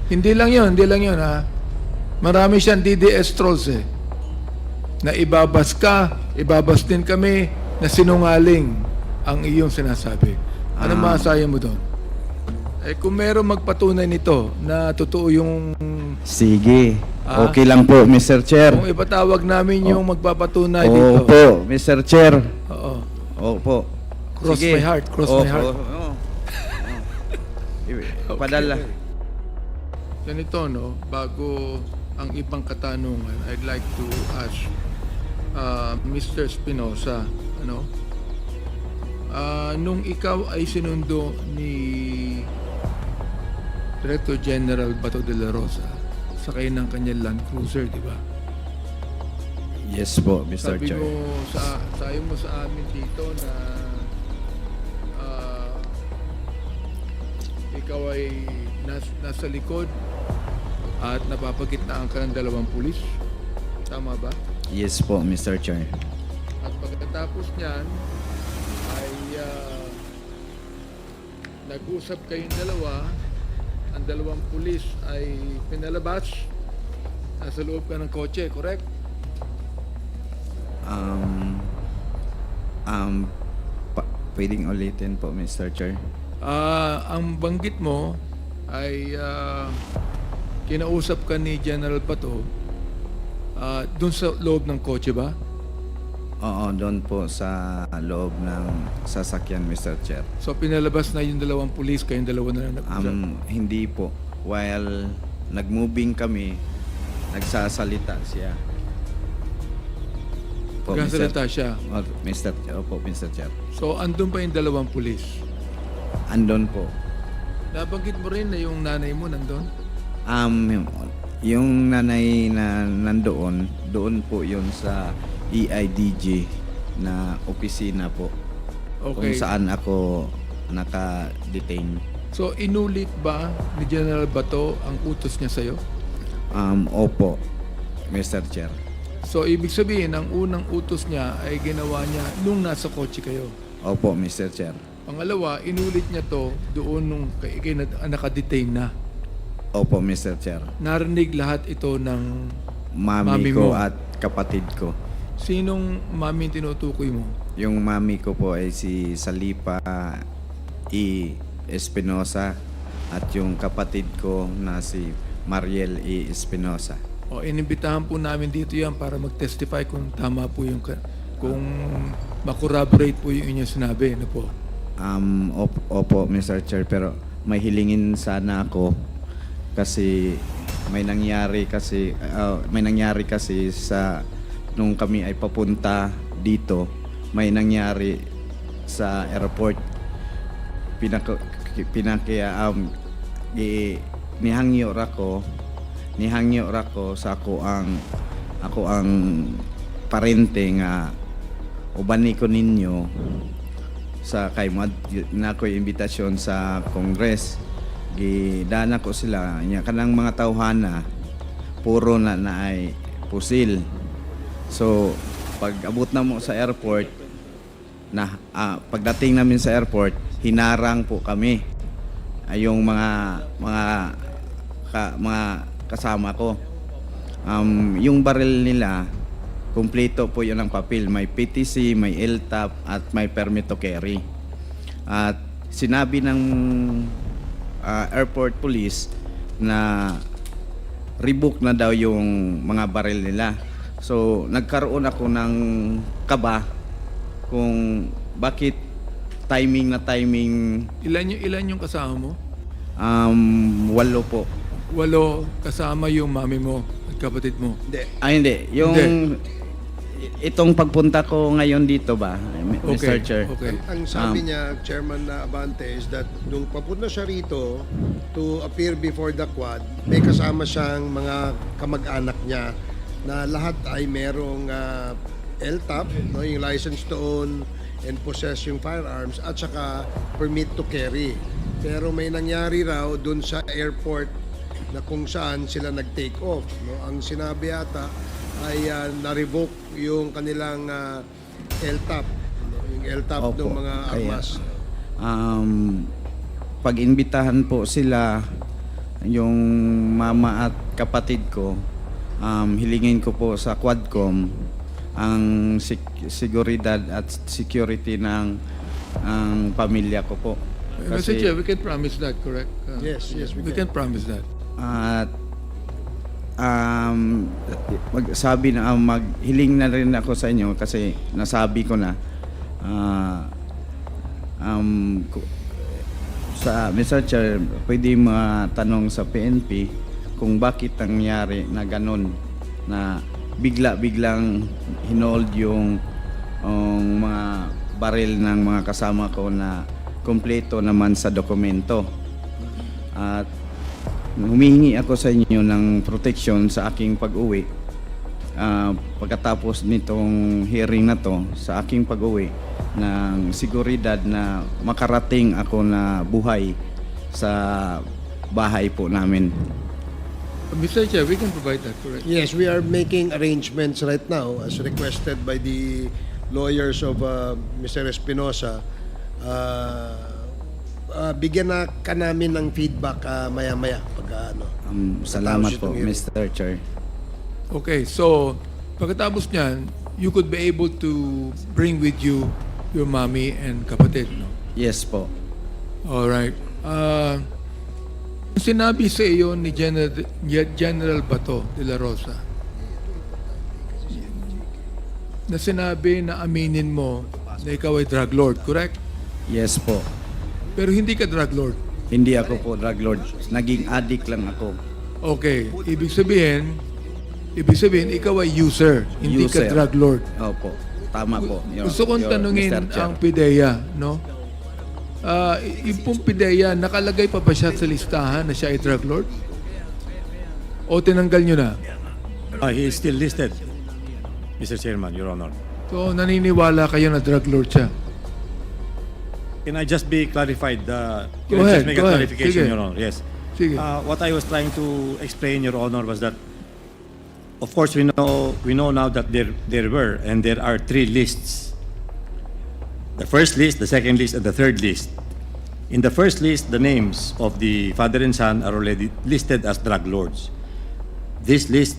Hindi lang yun ha. Marami siyang DDS trolls eh. Na ibabas ka, ibabas din kami na sinungaling ang iyong sinasabi. Ano masasabi mo doon? Eh kung meron magpatunay nito na totoo yung... Sige. Okay lang po, Mr. Chair. Kung ipatawag namin yung magpapatunay dito. Opo, Mr. Chair. Oo. Opo. Cross Sige. my heart, cross my heart. Oo. Padala. Ganito, no? Bago ang ibang katanungan, I'd like to ask Mr. Espinosa, ano? Nung ikaw ay sinundo ni Director General Bato de la Rosa, sakay ng kanyang Land Cruiser, di ba? Yes po, Mr. Sabi Chair. mo, sabi mo sa amin dito na ikaw ay nasa likod at napapagitnaan ka ng dalawang pulis. Tama ba? Yes po, Mr. Chair. At pagkatapos niyan ay nag-usap kayong dalawa. Ang dalawang pulis ay pinalabas. Nasa loob ka ng kotse, correct? Pwedeng ulitin po, Mr. Chair. Ang banggit mo ay kinausap ka ni General Bato doon sa loob ng kotse ba? Oo, doon po sa loob ng sasakyan, Mr. Chair. So pinalabas na yung dalawang pulis, kayong dalawa na lang nag-usap? Hindi po. While nag-moving kami, nagsasalita siya. Po, Nagsasalita siya. Opo, Mr. Chair. So andun pa yung dalawang pulis? Andon po. Nabanggit mo rin na yung nanay mo nandun? Yung nanay na nandoon, doon po yun sa EIDG na opisina po. Kung Okay. saan ako naka-detain. So inulit ba ni General Bato ang utos niya sa'yo? Opo, Mr. Chair. So ibig sabihin, ang unang utos niya ay ginawa niya nung nasa kotse kayo. Opo, Mr. Chair. Pangalawa, inulit niya to doon nung nakadetain na. Opo, Mr. Chair. Narinig lahat ito ng Mami Mami ko mo. at kapatid ko. sinong mami tinutukoy mo? Yung mami ko po ay si Salipa E. Espinosa at yung kapatid ko na si Mariel E. Espinosa. O inimbitahan po namin dito yan para mag-testify kung tama po yung kung makorroborate po yung inyong sinabi. Ano po? Opo, Mr. Chair, pero may hilingin sana ako kasi may nangyari kasi sa nung kami ay papunta dito, may nangyari sa airport. Nihangyo rako sa ako ang parente nga ubani ko ninyo sa kay na ko imbitasyon sa Congress. Gidana ko sila nya kanang mga tawhana puro na ay pusil. So pag abot na mo sa airport pagdating namin sa airport, hinarang po kami yung mga kasama ko. Yung baril nila kumpleto po yun ang papel. May PTC, may LTAP at may permit to carry. At sinabi ng airport police na revoke na daw yung mga baril nila. So nagkaroon ako ng kaba kung bakit timing. Ilan yung kasama mo? 8 po. 8 kasama yung mami mo at kapatid mo. Hindi. Itong pagpunta ko ngayon dito ba, Mr. Chair? Okay. Ang sabi niya, Chairman Abante, is that nung papunta siya rito to appear before the Quad, may kasama siyang mga kamag-anak niya na lahat ay merong LTAP, no, yung license to own and possess yung firearms, at saka permit to carry. Pero may nangyari raw dun sa airport na kung saan sila nag-take off. No? Ang sinabi ata ay na-revoke yung kanilang LTAP, no? Yung LTAP Opo, ng mga armas. pag-imbitahan po sila yung mama at kapatid ko, hilingin ko po sa Quadcom ang seguridad at security ng ang pamilya ko po. Mr. Chair, we can promise that, correct? Yes, yes, we We can promise that. At magsabi na maghiling na rin ako sa inyo kasi nasabi ko na sa Mr. Chair, pwede matanong sa PNP kung bakit nangyari na ganun na biglang hinold yung mga baril ng mga kasama ko na kumpleto naman sa dokumento. At humihingi ako sa inyo ng protection sa aking pag-uwi. Pagkatapos nitong hearing na to, sa aking pag-uwi, ng seguridad na makarating ako na buhay sa bahay po namin. Mr. Chair, we can provide that, correct? Yes, we are making arrangements right now as requested by the lawyers of Mr. Espinosa. Bigyan na ka namin ng feedback maya-maya pag ano. Salamat Matapos po, itong hearing. Mr. Chair. Okay, so pagkatapos niyan, you could be able to bring with you your mommy and kapatid, no? Yes po. Alright. Sinabi sa iyo ni General Bato de la Rosa na sinabi na aminin mo na ikaw ay drug lord, correct? Yes po. Pero hindi ka drug lord. Hindi ako po drug lord. Naging addict lang ako. Okay, ibig sabihin ikaw ay user, hindi ka User. drug lord. Opo. Tama po. Gusto kong tanungin Mr. Chair. ang PIDEA, no? Yung pong PIDEA, nakalagay pa ba siya sa listahan na siya ay drug lord? O tinanggal nyo na? He is still listed, Mr. Chairman, Your Honor. So naniniwala kayo na drug lord siya? Can I just be clarified? Go Can I ahead, just make go a ahead. clarification, Sige. Your Honor? Yes. Sige. What I was trying to explain, Your Honor, was that, of course, we know now that there were and there are 3 lists. The first list, the second list, and the third list. In the first list, the names of the father and son are already listed as drug lords. This list,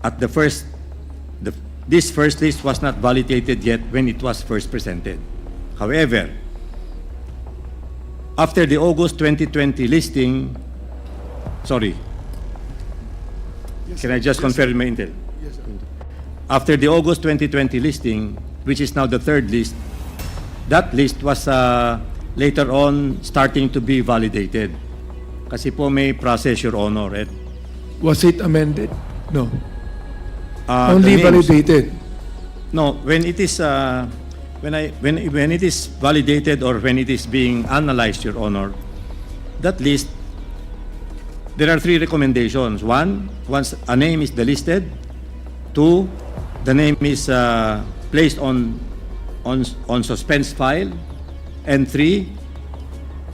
at this first list was not validated yet when it was first presented. However, after the August 2020 listing, sorry, can I just confirm my intel? After the August 2020 listing, which is now the third list, that list was later on starting to be validated. Kasi po may process, Your Honor. At, Was it amended? No. the Only names- validated. No, when it is when it is validated or when it is being analyzed, Your Honor, that list, there are 3 recommendations. One, once a name is delisted. 2, the name is placed on suspense file. And 3,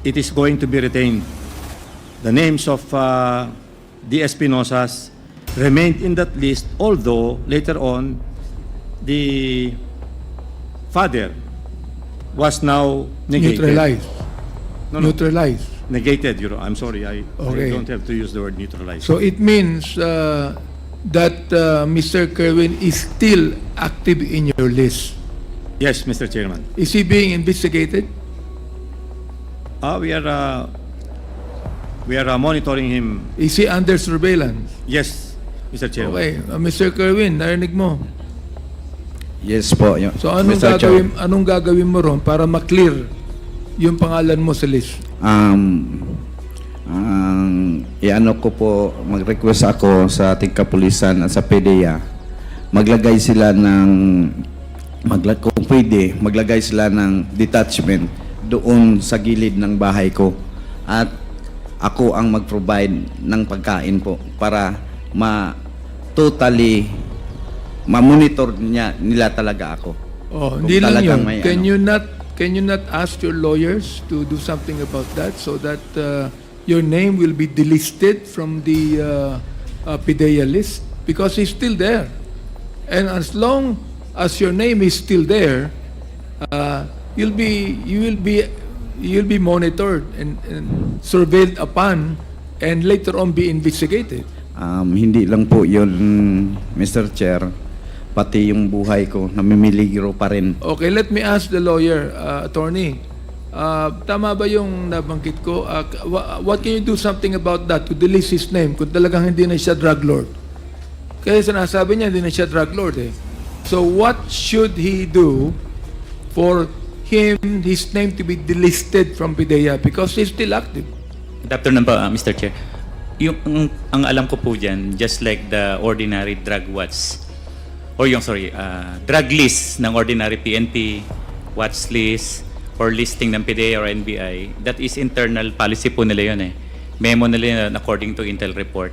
it is going to be retained. The names of the Espinosas remained in that list, although later on, the father was now negated. Neutralized. No. Neutralized. Negated, I'm sorry, I Okay. don't have to use the word neutralized. So it means that Mr. Kerwin is still active in your list. Yes, Mr. Chairman. Is he being investigated? We are monitoring him. Is he under surveillance? Yes, Mr. Chairman. Okay, Mr. Kerwin, narinig mo. Yes po. So anong Mr. Chair. gagawin mo ron para ma-clear yung pangalan mo sa list? Iano ko po, mag-request ako sa ating kapulisan at sa PDEA, maglagay sila ng, kung pwede, maglagay sila ng detachment doon sa gilid ng bahay ko. At ako ang mag-provide ng pagkain po para totally ma-monitor nila talaga ako. Oh, Kung hindi lang talagang yun. may Can you not ask your lawyers to do something about that so that your name will be delisted from the PIDEA list? Because he's still there. And as long as your name is still there, you will be monitored and surveilled upon and later on be investigated. Hindi lang po yun, Mr. Chair. Pati yung buhay ko, namimiligro pa rin. Okay, let me ask the lawyer, attorney. Tama ba yung nabanggit ko? What can you do something about that to delist his name kung talagang hindi na siya drug lord? Kaya sinasabi niya hindi na siya drug lord eh. So what should he do for his name to be delisted from PIDEA because he's still active? Good afternoon po, Mr. Chair. Yung ang alam ko po dyan, just like the ordinary drug watch, or drug list ng ordinary PNP, watch list, or listing ng PDEA or NBI, that is internal policy po nila yun eh. Memo nila yun according to Intel report.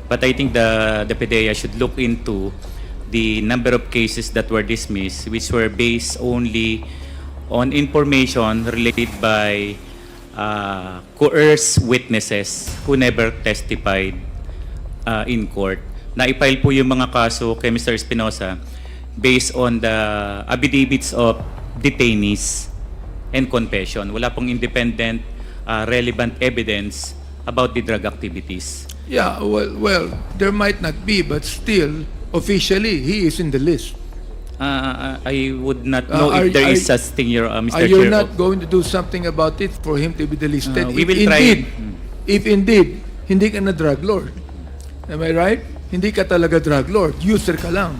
But I think the PDEA should look into the number of cases that were dismissed, which were based only on information related by coerced witnesses who never testified in court. Na-file po yung mga kaso kay Mr. Espinosa based on the affidavits of detainees and confession. Wala pong independent, relevant evidence about the drug activities. Yeah, well, there might not be, but still, officially, he is in the list. I would not know Are- if there is are- such thing, Mr. Are you Chair. not going to do something about it for him to be delisted? We will try. If indeed, hindi ka na drug lord. Am I right? Hindi ka talaga drug lord. User ka lang.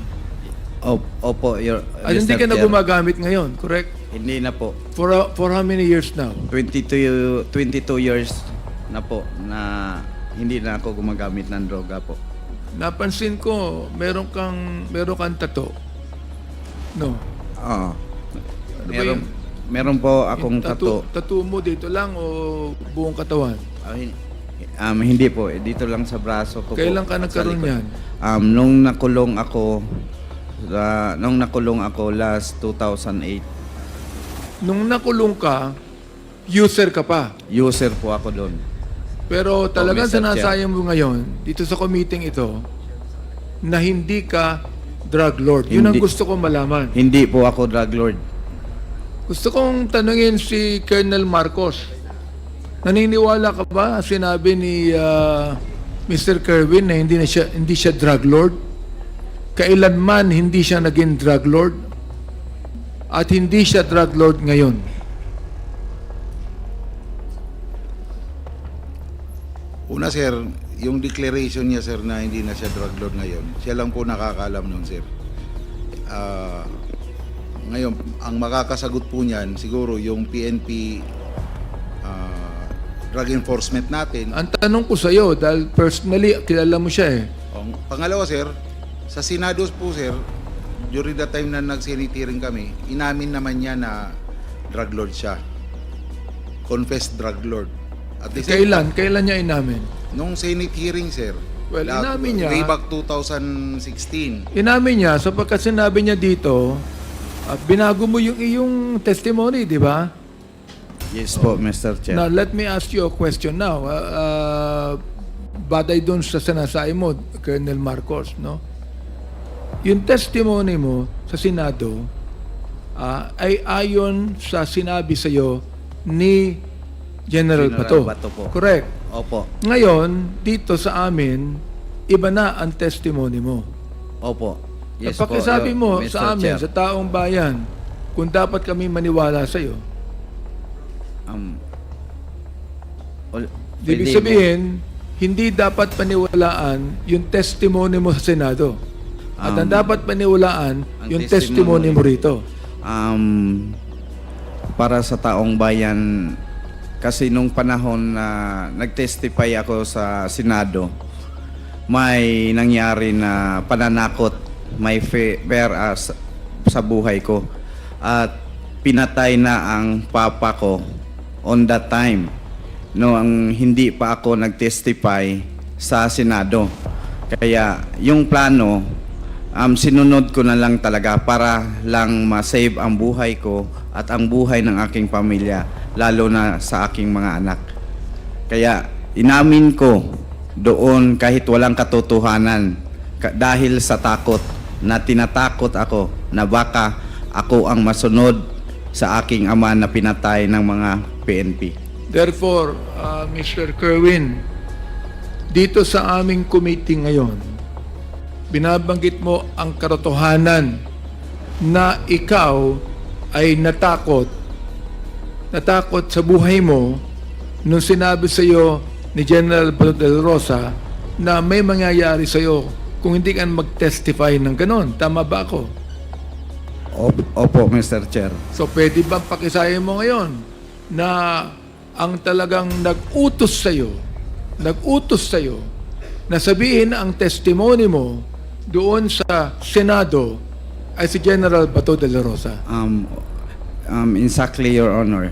Opo, At hindi ka na gumagamit ngayon, correct? Hindi na po. For how many years now? 22 years na po na hindi na ako gumagamit ng droga po. Napansin ko, meron kang tattoo. No. Oo. Ano ba yun? Meron po akong Yung tattoo. Tattoo mo dito lang o buong katawan? Hindi po, dito lang sa braso ko Kailan po. ka at sa nagkaroon likod. yan? Nung nakulong ako last 2008. Nung nakulong ka, user ka pa. User po ako doon. Pero talagang Mr. Chair. sinasayang mo ngayon, dito sa committee ito, na hindi ka drug lord. Yun ang Hindi. gusto kong malaman. Hindi po ako drug lord. Gusto kong tanungin si Colonel Marcos. Naniniwala ka ba sinabi ni Mr. Kerwin na hindi siya drug lord? Kailanman hindi siya naging drug lord? At hindi siya drug lord ngayon? Una sir, yung declaration niya sir na hindi na siya drug lord ngayon, siya lang po nakakaalam nun sir. Ngayon, ang makakasagot po niyan, siguro yung PNP drug enforcement natin. Ang tanong ko sa iyo, dahil personally, kilala mo siya eh. Pangalawa sir, sa Senado po sir, during the time na nag-Senate hearing kami, inamin naman niya na drug lord siya. Confessed drug lord. At the same Kailan? Kailan niya inamin? nung Senate hearing sir, Well, inamin niya. way back 2016. Inamin niya sapagkat sinabi niya dito, binago mo yung iyong testimony, di ba? Yes po, Mr. Chair. Now, let me ask you a question now. Baday doon sa sinasay mo, Colonel Marcos, no? Yung testimony mo sa Senado ay ayon sa sinabi sa iyo ni General Bato. Bato po. Correct. Opo. Ngayon, dito sa amin, iba na ang testimony mo. Opo. Yes Pakisabi mo Mr. sa amin, Chair. sa taong bayan, kung dapat kami maniwala sa iyo. Ibig pwede sabihin, hindi dapat paniwalaan yung testimony mo sa Senado. At ang dapat paniwalaan ang yung testimony mo rito. Para sa taong bayan, kasi nung panahon na nag-testify ako sa Senado, may nangyari na pananakot, may fear sa buhay ko. At pinatay na ang papa ko on that time. No, ang hindi pa ako nag-testify sa Senado. Kaya yung plano, sinunod ko na lang talaga para lang ma-save ang buhay ko at ang buhay ng aking pamilya, lalo na sa aking mga anak. Kaya inamin ko doon kahit walang katotohanan dahil sa takot na tinatakot ako na baka ako ang masunod sa aking ama na pinatay ng mga PNP. Therefore, Mr. Kerwin, dito sa aming committee ngayon, binabanggit mo ang katotohanan na ikaw ay natakot sa buhay mo nung sinabi sa iyo ni General Bato de la Rosa na may mangyayari sa iyo kung hindi ka mag-testify ng ganon. Tama ba ako? Opo, Mr. Chair. So pwede bang pakisahin mo ngayon na ang talagang nag-utos sa iyo na sabihin na ang testimony mo doon sa Senado ay si General Bato de la Rosa? Exactly, Your Honor.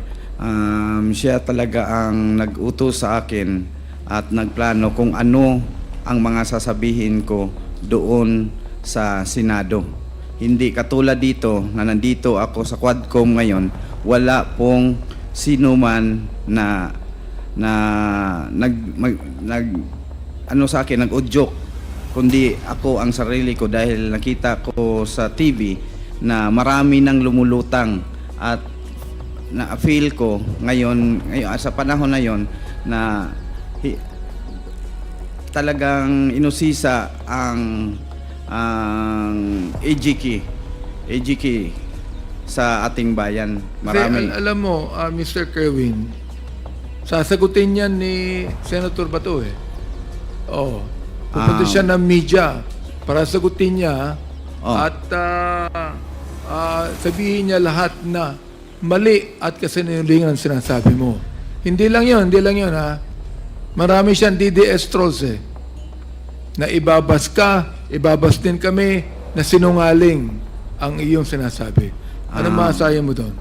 Siya talaga ang nag-utos sa akin at nagplano kung ano ang mga sasabihin ko doon sa Senado. Hindi katulad dito na nandito ako sa Quadcom ngayon, wala pong sino man na sa akin, nag-udyok, kundi ako ang sarili ko dahil nakita ko sa TV na marami nang lumulutang at na-feel ko ngayon sa panahon na yon na talagang inusisa ang AGK sa ating bayan. Marami. Kasi, alam mo, Mr. Kerwin, sasagutin yan ni Senator Bato eh. Oo. Pupunta siya ng media para sagutin niya at sabihin niya lahat na mali at kasinungalingan ang sinasabi mo. Hindi lang yun ha. Marami siyang DDS trolls eh. Na ibabas din kami na sinungaling ang iyong sinasabi. Ano maasayan mo doon?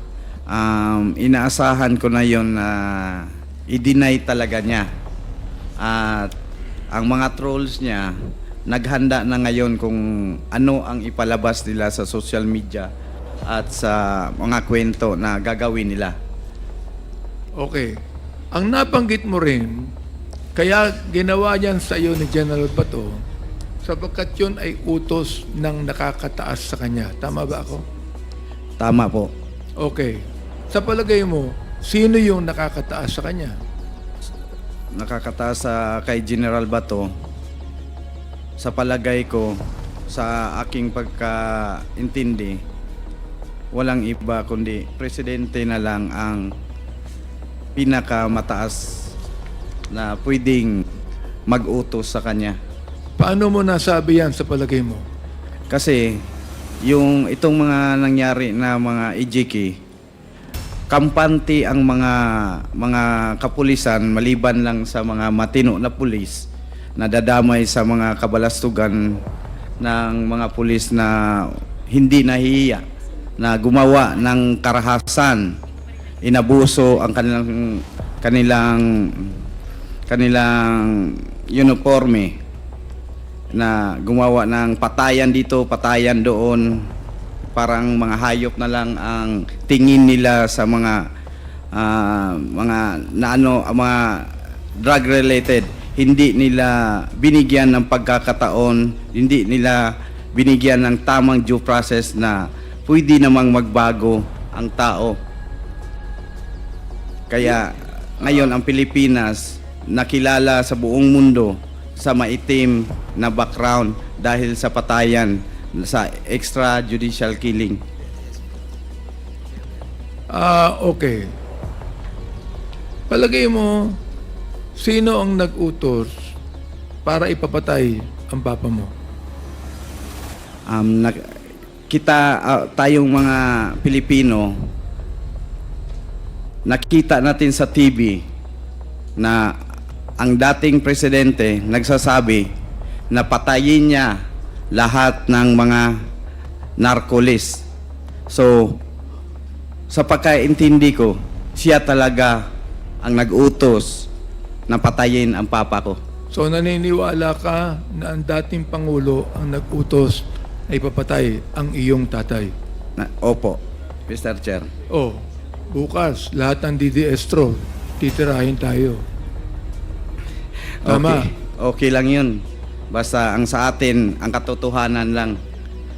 Inaasahan ko na yon na i-deny talaga niya. At ang mga trolls niya, naghanda na ngayon kung ano ang ipalabas nila sa social media at sa mga kwento na gagawin nila. Okay. Ang nabanggit mo rin, kaya ginawa yan sa iyo ni General Bato, sapagkat yun ay utos ng nakakataas sa kanya. Tama ba ako? Tama po. Okay. Sa palagay mo, sino yung nakakataas sa kanya? Nakakataas sa kay General Bato, sa palagay ko, sa aking pagkaintindi, walang iba kundi presidente na lang ang pinakamataas na pwedeng mag-utos sa kanya. Paano mo nasabi yan sa palagay mo? Kasi itong mga nangyari na mga EJK, kampante ang mga kapulisan maliban lang sa mga matino na pulis na dadamay sa mga kabalastugan ng mga pulis na hindi nahihiya na gumawa ng karahasan, inabuso ang kanilang uniforme, na gumawa ng patayan dito, patayan doon, parang mga hayop na lang ang tingin nila sa mga mga drug related. Hindi nila binigyan ng pagkakataon, hindi nila binigyan ng tamang due process na pwede namang magbago ang tao. Kaya ngayon ang Pilipinas nakilala sa buong mundo sa maitim na background dahil sa patayan, sa extrajudicial killing. Okay. Palagay mo, sino ang nag-utos para ipapatay ang papa mo? Tayong mga Pilipino, nakita natin sa TV na ang dating presidente nagsasabi na patayin niya lahat ng mga narcolis. So, sa pagkaintindi ko, siya talaga ang nag-utos na patayin ang papa ko. So naniniwala ka na ang dating Pangulo ang nag-utos na ipapatay ang iyong tatay? Opo, Mr. Chair. Oh, bukas lahat ng DDS troll titirahin tayo. Tama. Okay lang yun. Basta ang sa atin, ang katotohanan lang.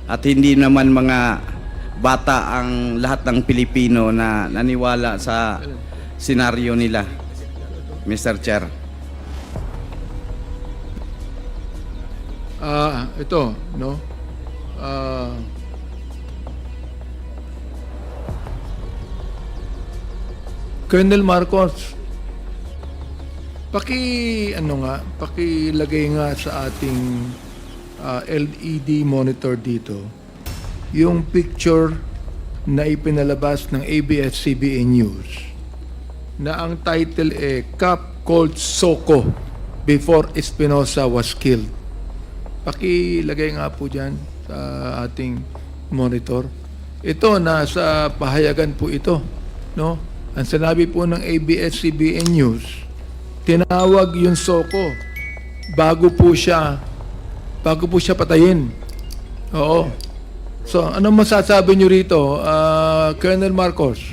At hindi naman mga bata ang lahat ng Pilipino na naniwala sa senaryo nila, Mr. Chair. Ito, no? Colonel Marcos, pakilagay nga sa ating LED monitor dito yung picture na ipinalabas ng ABS-CBN News na ang title Cop Called Soko Before Espinosa Was Killed. Pakilagay nga po dyan sa ating monitor. Ito, nasa pahayagan po ito, no? Ang sinabi po ng ABS-CBN News, tinawag yung Soko bago po siya patayin. Oo. So, anong masasabi nyo rito, Colonel Marcos?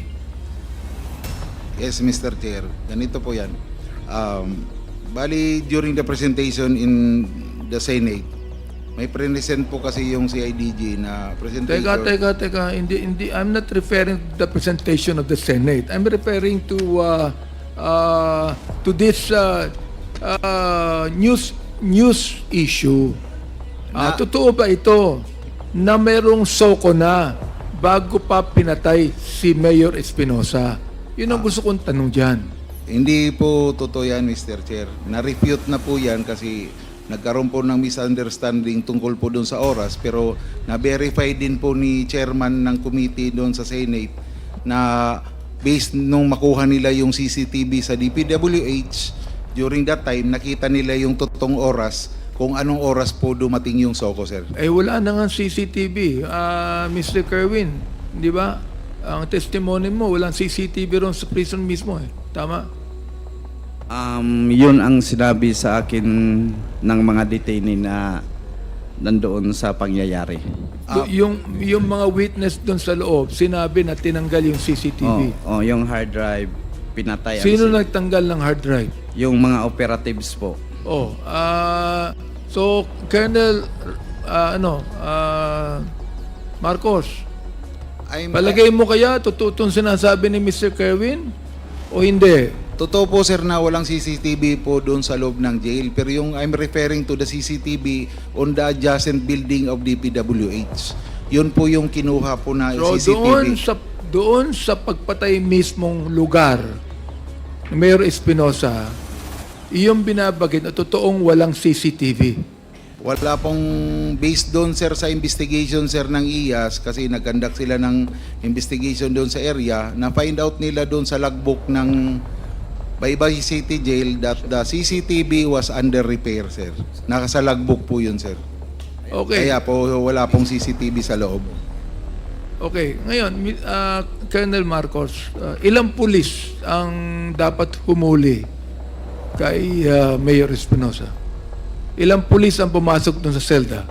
Yes, Mr. Chair. Ganito po yan. Bali, during the presentation in the Senate, may present po kasi yung CIDG na presentation. Teka. Hindi, I'm not referring to the presentation of the Senate. I'm referring to this news issue. Totoo ba ito na merong Soko na bago pa pinatay si Mayor Espinosa? Yun ang gusto kong tanong dyan. Hindi po totoo yan, Mr. Chair. Na-refute na po yan kasi nagkaroon po ng misunderstanding tungkol po doon sa oras, pero na-verify din po ni chairman ng committee doon sa Senate na based nung makuha nila yung CCTV sa DPWH, during that time, nakita nila yung totoong oras kung anong oras po dumating yung Soko, sir. Wala na nga CCTV. Mr. Kerwin, di ba? Ang testimony mo, walang CCTV ron sa prison mismo. Tama? Yun ang sinabi sa akin ng mga detainee na nandoon sa pangyayari. Yung mga witness doon sa loob, sinabi na tinanggal yung CCTV. Yung hard drive, pinatay. Sino nagtanggal ng hard drive? Yung mga operatives po. So, Colonel, Marcos, palagay mo kaya totoo itong sinasabi ni Mr. Kerwin o hindi? Totoo po, sir, na walang CCTV po doon sa loob ng jail. Pero yung I'm referring to the CCTV on the adjacent building of DPWH. Yun po yung kinuha po na So, CCTV. doon sa pagpatay mismong lugar ng Mayor Espinosa, iyong binabagin na totoong walang CCTV. Wala pong based doon, sir, sa investigation, sir, ng IAS kasi nag-conduct sila ng investigation doon sa area na find out nila doon sa logbook ng Baybay City Jail that the CCTV was under repair, sir. Nakasa logbook po yun, sir. Okay. Kaya po wala pong CCTV sa loob. Okay. Ngayon, Colonel Marcos, ilang pulis ang dapat humuli kay Mayor Espinosa? Ilang pulis ang pumasok dun sa selda?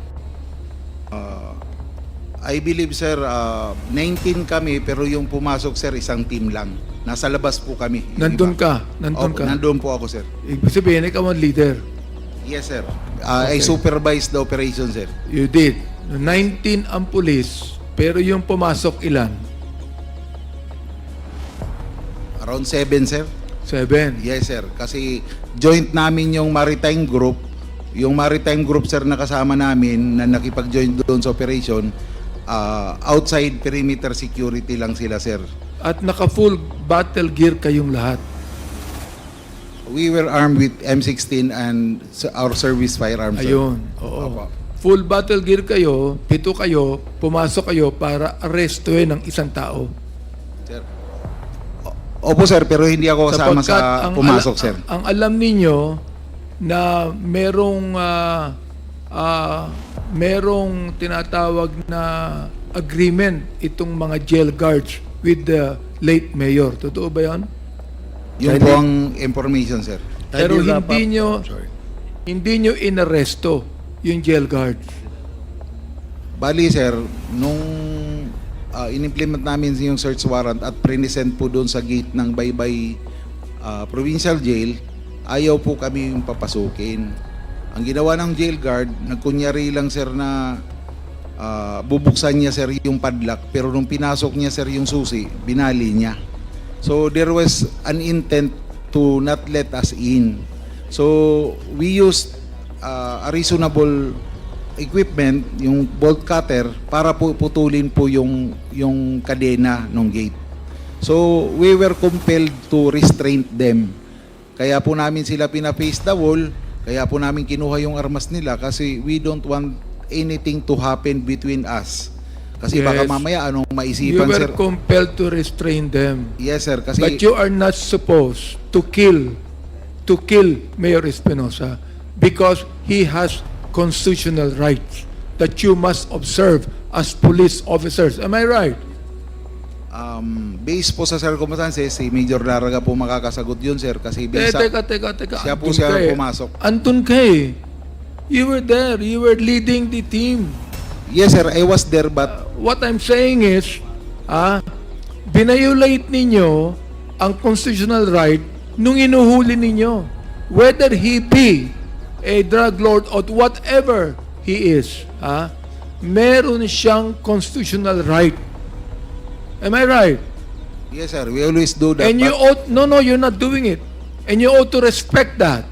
I believe, sir, 19 kami pero yung pumasok, sir, isang team lang. Nasa labas po kami. Yung Nandun iba. ka? Nandun ka? Nandun po ako, sir. Ibig sabihin, ikaw ang leader. Yes, sir. I supervised the operation, sir. You did. 19 ang pulis, pero yung pumasok ilan? Around 7, sir. 7. Yes, sir. Kasi joint namin yung maritime group. Yung maritime group, sir, na kasama namin na nakipag-join doon sa operation, outside perimeter security lang sila, sir. At naka-full battle gear kayong lahat. We were armed with M16 and our service firearms, sir. Ayun. Oo. Opo. Full battle gear kayo, 7 kayo, pumasok kayo para arrestuhin ng isang tao. Sir. Opo, sir, pero hindi ako kasama Sapagkat sa pumasok, sir. Ang alam ninyo na merong tinatawag na agreement itong mga jail guards with the late mayor. Totoo ba yan? Yun po ang information, sir. Pero hindi nyo inaresto yung jail guards. Bali, sir, nung in-implement namin yung search warrant at present po doon sa gate ng Baybay Provincial Jail, ayaw po kami yung papasukin. Ang ginawa ng jail guard, nagkunyari lang, sir, na bubuksan niya, sir, yung padlock, pero nung pinasok niya, sir, yung susi, binali niya. So there was an intent to not let us in. So we used a reasonable equipment, yung bolt cutter, para po putulin po yung kadena ng gate. So, we were compelled to restrain them. Kaya po namin sila pina-face the wall, kaya po namin kinuha yung armas nila kasi we don't want anything to happen between us. Kasi baka Yes. mamaya anong You maisipan, were sir. compelled to restrain them. Yes, sir. Kasi But you are not supposed to kill Mayor Espinosa because he has constitutional rights that you must observe as police officers. Am I right? based po sa circumstances, si Major Laraga po makakasagot yun, sir. Kasi based sa... Teka. Siya po Andun siya ka eh. pumasok. Andun ka eh. You were there. You were leading the team. Yes, sir. I was there, but What I'm saying is, binayolate ninyo ang constitutional right nung inuhuli ninyo. Whether he be a drug lord or whatever he is, meron siyang constitutional right. Am I right? yes, sir. We always do that. And you but- ought, no, you're not doing it. And you ought to respect that.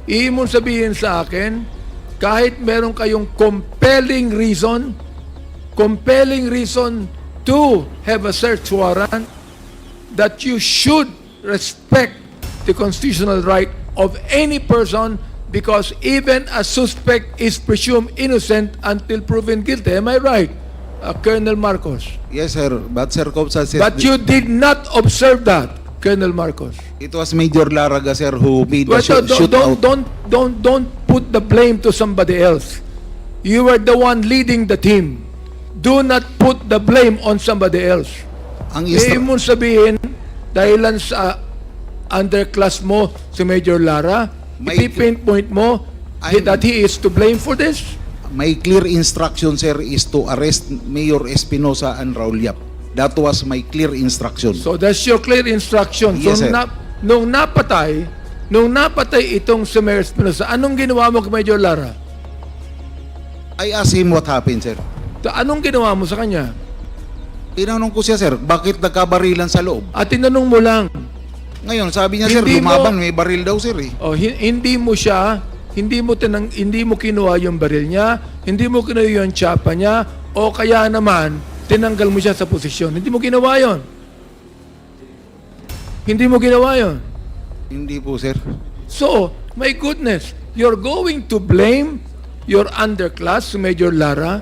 Iimon sabihin sa akin, kahit meron kayong compelling reason to have a search warrant, that you should respect the constitutional right of any person because even a suspect is presumed innocent until proven guilty. Am I right, Colonel Marcos? yes, sir. But circumstances... But you did not observe that, Colonel Marcos. It was Major Laraga, sir, who made the But shootout. don't put the blame to somebody else. You were the one leading the team. Do not put the blame on somebody else. Ang Hindi mo sabihin, dahilan sa underclass mo si Major Lara, May- ipipinpoint mo that he is to blame for this. My clear instruction, sir, is to arrest Mayor Espinosa and Raul Yap. That was my clear instruction. So that's your clear instruction. Yes, sir. Nung napatay itong si Mayor Espinosa, anong ginawa mo kay Major Lara? I asked him what happened, sir. Anong ginawa mo sa kanya? Tinanong ko siya, sir, bakit nagkabarilan sa loob? At tinanong mo lang, Ngayon, sabi niya, sir, Hindi mo- lumaban, may baril daw, sir, eh. hindi mo kinuha yung baril niya, hindi mo kinuha yung tsapa niya, o kaya naman, tinanggal mo siya sa posisyon. Hindi mo ginawa yon. Hindi po, sir. So, my goodness, you're going to blame your underclass, si Major Lara,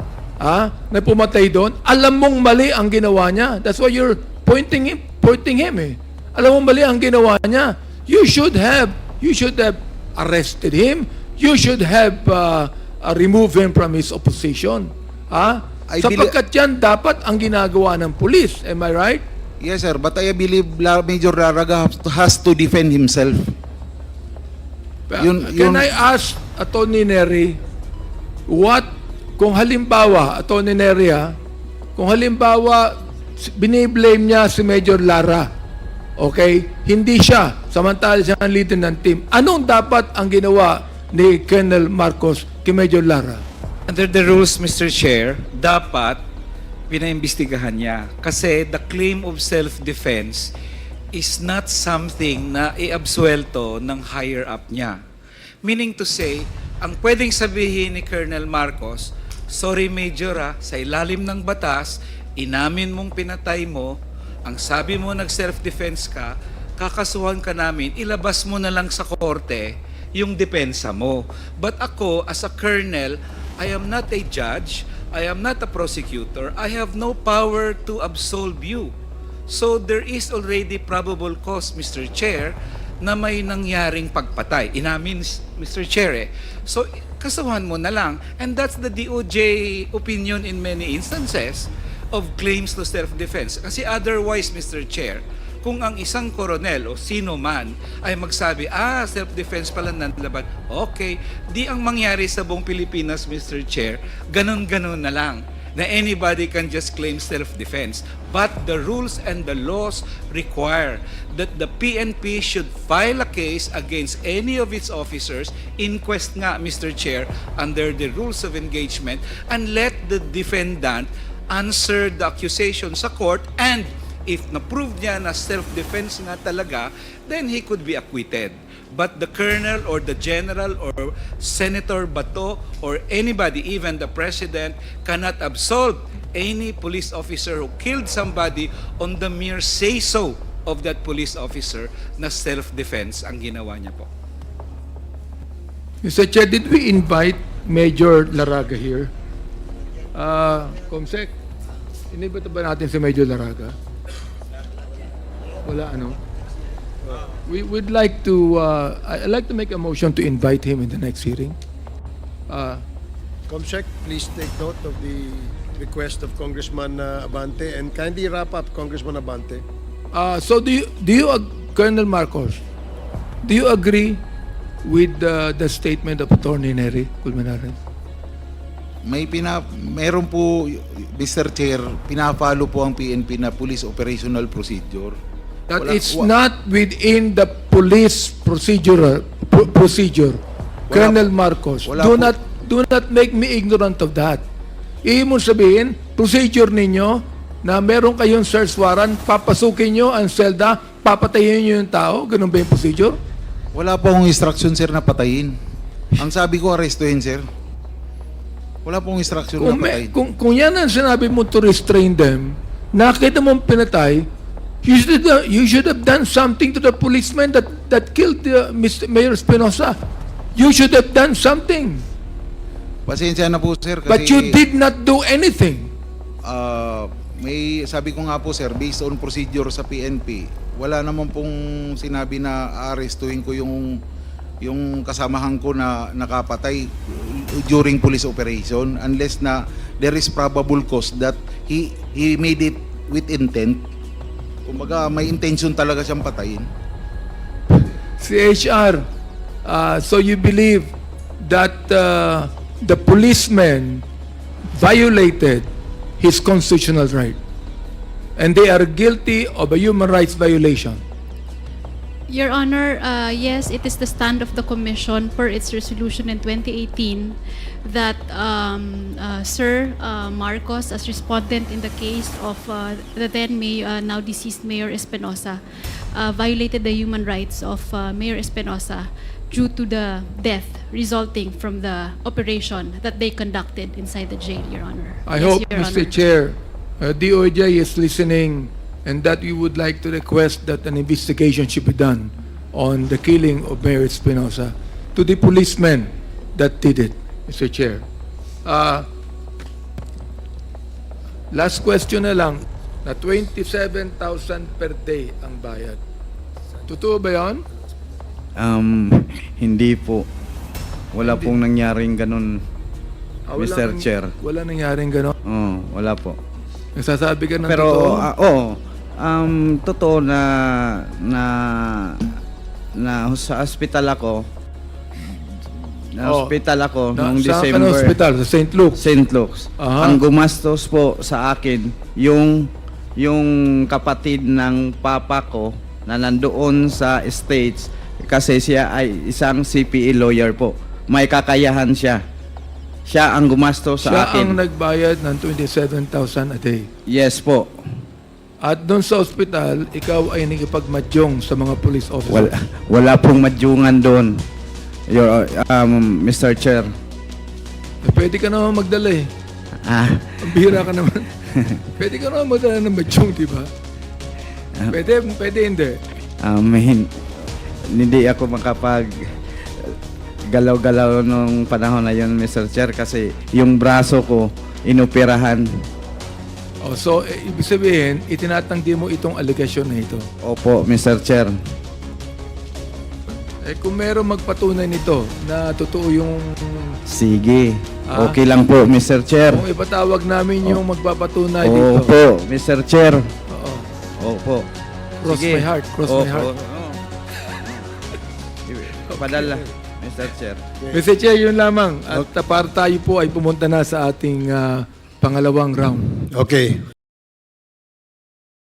na pumatay doon. Alam mong mali ang ginawa niya. That's why you're pointing him eh. Alam mong mali ang ginawa niya. You should have arrested him. You should have removed him from his opposition. Sapagkat yan dapat ang ginagawa ng pulis. Am I right? Yes, sir, but I believe Major Laraga has to defend himself. Can I ask Atty. Neri, kung halimbawa, Atty. Neri, kung halimbawa, biniblame niya si Major Lara, okay? Hindi siya, samantala siya ang leader ng team. Anong dapat ang ginawa ni Colonel Marcos kay Major Lara? Under the rules, Mr. Chair, dapat pinaimbestigahan niya. Kasi the claim of self-defense is not something na iabsuelto ng higher up niya. Meaning to say, ang pwedeng sabihin ni Colonel Marcos, sorry Major sa ilalim ng batas, inamin mong pinatay mo, ang sabi mo nag-self-defense ka, kakasuhan ka namin, ilabas mo na lang sa korte yung depensa mo. But ako, as a colonel, I am not a judge, I am not a prosecutor, I have no power to absolve you. So there is already probable cause, Mr. Chair, na may nangyaring pagpatay. Inamin, Mr. Chair, eh. So, kasuhan mo na lang. And that's the DOJ opinion in many instances of claims to self-defense. Kasi otherwise, Mr. Chair, kung ang isang koronel o sino man ay magsabi, self-defense pala nanlaban, okay, di ang mangyari sa buong Pilipinas, Mr. Chair, ganun-ganun na lang, na anybody can just claim self-defense. But the rules and the laws require that the PNP should file a case against any of its officers, inquest nga, Mr. Chair, under the rules of engagement, and let the defendant answer the accusation sa court, and if na-prove niya na self-defense nga talaga, then he could be acquitted. but the colonel or the general or Senator Bato or anybody, even the president, cannot absolve any police officer who killed somebody on the mere say-so of that police officer na self-defense ang ginawa niya po. Mr. Chair, did we invite Major Laraga here? Comsec, inibita ba natin si Major Laraga? Wala, ano? We would like to, I'd like to make a motion to invite him in the next hearing. Comsec, please take note of the request of Congressman Abante and kindly wrap up, Congressman Abante. So Colonel Marcos, do you agree with the statement of Attorney Nery Colmenares? Meron po, Mr. Chair, pinapalo po ang PNP na Police Operational Procedure. That it's not within the police procedure. Colonel Marcos, Wala do not make me ignorant of that. Ibig mo sabihin, procedure ninyo na meron kayong search warrant, papasukin nyo ang selda, papatayin nyo yung tao, ganun ba yung procedure? Wala po akong instruction, sir, na patayin. Ang sabi ko, arestuhin, sir. Wala pong instruction na patayin. Kung yan ang sinabi mo to restrain them, nakita mong pinatay, you should have done something to the policeman that killed Mr. Mayor Espinosa. You should have done something. Pasensya na po, sir, kasi... But you did not do anything. Sabi ko nga po, sir, based on procedure sa PNP, wala naman pong sinabi na arestuhin ko yung kasamahan ko na nakapatay during police operation unless na there is probable cause that he made it with intent. Kumbaga, may intention talaga siyang patayin. CHR, so you believe that the policeman violated his constitutional right and they are guilty of a human rights violation? Your Honor, yes, it is the stand of the Commission per its resolution in 2018 that Sir Marcos, as respondent in the case of the then now deceased Mayor Espinosa, violated the human rights of Mayor Espinosa due to the death resulting from the operation that they conducted inside the jail, Your Honor. I Yes, hope, Your Mr. Honor. Chair, DOJ is listening and that you would like to request that an investigation should be done on the killing of Mayor Espinosa to the policemen that did it, Mr. Chair. Last question na lang, na 27,000 per day ang bayad. Totoo ba yun? Hindi po. Wala pong nangyaring ganun, Mr. Chair. Wala nangyaring gano'n? Wala po. Nagsasabi ka ng Pero, totoo? totoo na sa hospital ako. Hospital ako noong Saan ka na December. hospital? Sa St. Luke? St. Luke's. Aha. Ang gumastos po sa akin yung kapatid ng papa ko na nandoon sa States kasi siya ay isang CPA lawyer po. May kakayahan siya. Siya ang gumastos sa Siya akin. ang nagbayad ng 27,000 a day. Yes po. At doon sa ospital, ikaw ay nakipagmadyong sa mga police officer. Wala pong madyungan doon. Mr. Chair. Pwede ka naman magdala eh. Ang bihira ka naman. Pwede ka naman magdala ng madyong, di ba? Pwede hindi. Hindi ako makapag galaw-galaw nung panahon na yun, Mr. Chair, kasi yung braso ko inoperahan. So, ibig sabihin, itinatanggi mo itong allegation na ito. Opo, Mr. Chair. Kung meron magpatunay nito na totoo yung... Sige. Okay lang po, Mr. Chair. Kung ipatawag namin yung magpapatunay dito. Opo, Mr. Chair. Oo. Opo. Cross Sige. my heart, cross my heart. Padala, Mr. Chair. Mr. Chair, yun lamang. At para tayo po ay pumunta na sa ating pangalawang round. Okay.